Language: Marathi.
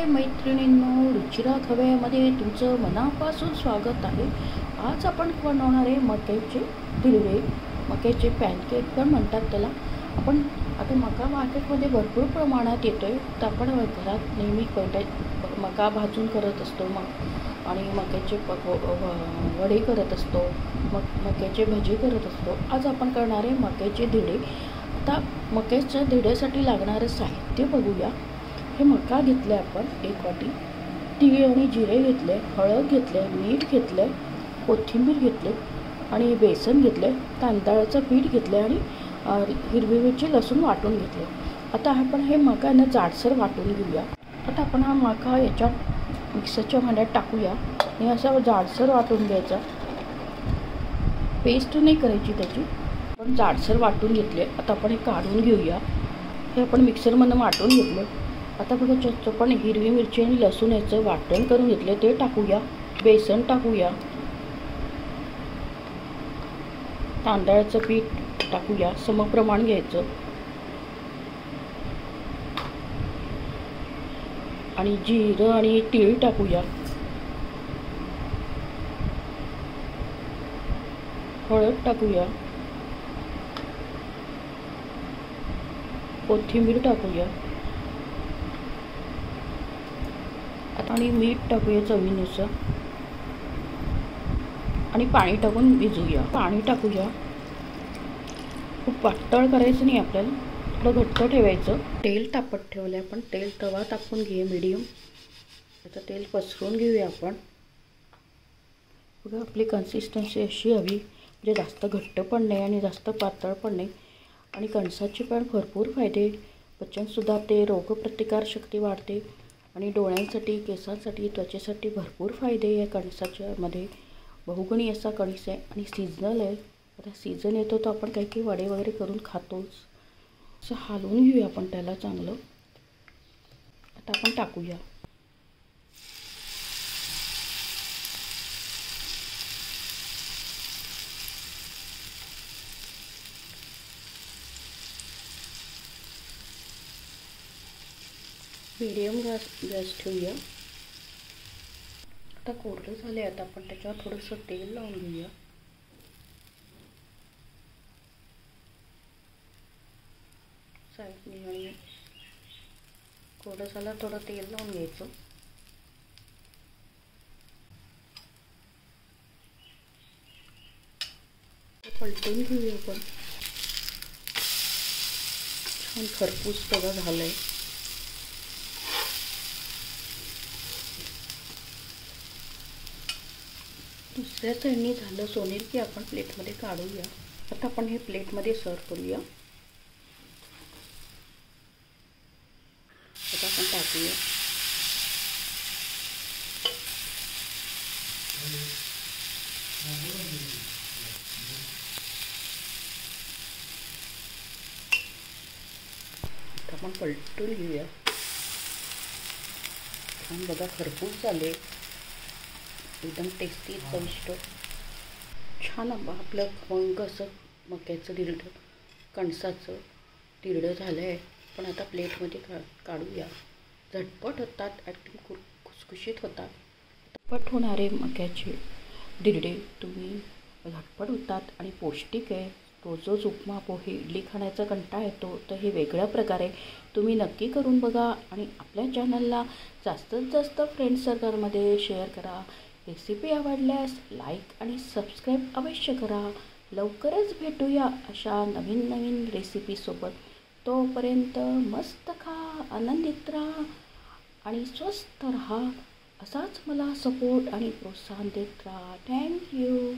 मैत्रिणींनो, रुचिरा खव्यामध्ये तुमचं मनापासून स्वागत आहे। आज आपण बनवणार आहे मक्याचे धिरडे, मक्याचे पॅनकेक पण म्हणतात त्याला। आपण आता मका मार्केटमध्ये भरपूर प्रमाणात येतोय, तर आपण घरात नेहमी मका भाजून करत असतो आणि मक्याचे वडे करत असतो, मक्याचे भजी करत असतो। आज आपण करणार आहे मक्याचे धिरडे। आता मक्याच्या धिरड्यासाठी लागणारे साहित्य बघूया। हे मका घेतले आपण, एक वाटी तीळ आणि जिरे घेतले, हळद घेतले, मीठ घेतले, कोथिंबीर घेतले आणि बेसन घेतले, तांदळाचं पीठ घेतले आणि हिरवी मिरची लसूण वाटून घेतले। आता आपण हे मका जाडसर वाटून घेऊया। आता आपण हा मका याच्यात मिक्सरच्या भांड्यात टाकूया आणि असं जाडसर वाटून घ्यायचा। पेस्ट नाही करायची त्याची, पण जाडसर वाटून घेतले। आता आपण हे काढून घेऊया। हे आपण मिक्सरमधून वाटून घेतलं। आता बघा, आपण हिरवी मिरची आणि लसूण याचं वाटण करून घेतले, ते टाकूया। बेसन टाकूया, तांदळाचं पीठ टाकूया, समप्रमाण घ्यायचं आणि जिरं आणि तीळ टाकूया, हळद टाकूया, कोथिंबीर टाकूया आणि मीठ टाकूया चवीनुसार आणि पाणी टाकून भिजूया। पाणी टाकूया, खूप पातळ करायचं नाही आपल्याला, थोडं घट्ट ठेवायचं। तेल तापत ठेवलं आपण, तेल तवा तापून घे मीडियम। आता तेल पसरून घेऊया आपण। बघा, आपली कन्सिस्टन्सी अशी हवी, म्हणजे जास्त घट्ट पण नाही आणि जास्त पातळ पण नाही। आणि कणसाचे पण भरपूर फायदे, पचन सुधारते, रोगप्रतिकारशक्ती वाढते आणि डोळ्यांसाठी, केसांसाठी, त्वचेसाठी भरपूर फायदे या कणसाच्या मध्ये। बहुगुणी असा कणीस आहे आणि सीझनल आहे। आता सीझन येतो तो आपण काही वडे वगैरे करून खातोच। असं हलवून घेऊया आपण त्याला चांगलं। आता आपण टाकूया, मीडियम गॅस ठेवूया। आता कोरडं झाले, आता आपण त्याच्यावर थोडंसं तेल लावून घेऊया। साईडने आणि कोरडं झालं, थोडं तेल लावून घ्यायचं। पलटून घेऊया आपण। छान खरपूस सगळं झालंय। दुसऱ्या साईडने झालं सोनेरी की आपण प्लेटमध्ये काढूया। आता आपण हे प्लेटमध्ये सर्व करूया। आता आपण टाकूया, आता आपण पलटून घेऊया। छान बघा, खरपूस झाले, एकदम टेस्टी, चविष्ट, छान आपलं खमंग असं मक्याचं धिरडं, कणसाचं धिरडं झालं आहे। पण आता प्लेटमध्ये काढूया। झटपट होतात, एकदम खुसखुशीत होतात। झटपट होणारे मक्याचे धिरडे तुम्ही झटपट होतात आणि पौष्टिक आहे। रोज रोज उपमा, पोहे, इडली खाण्याचा कंटाळा येतो, तर हे वेगळ्या प्रकारे तुम्ही नक्की करून बघा आणि आपल्या चॅनलला जास्तीत जास्त फ्रेंड सर्कलमध्ये शेअर करा। रेसिपी आवडल्यास लाईक आणि सबस्क्राईब अवश्य करा। लवकरच भेटूया अशा नवीन नवीन रेसिपीसोबत। तोपर्यंत मस्त खा, आनंदित राहा आणि स्वस्थ राहा। असाच मला सपोर्ट आणि प्रोत्साहन देत राहा। थँक्यू।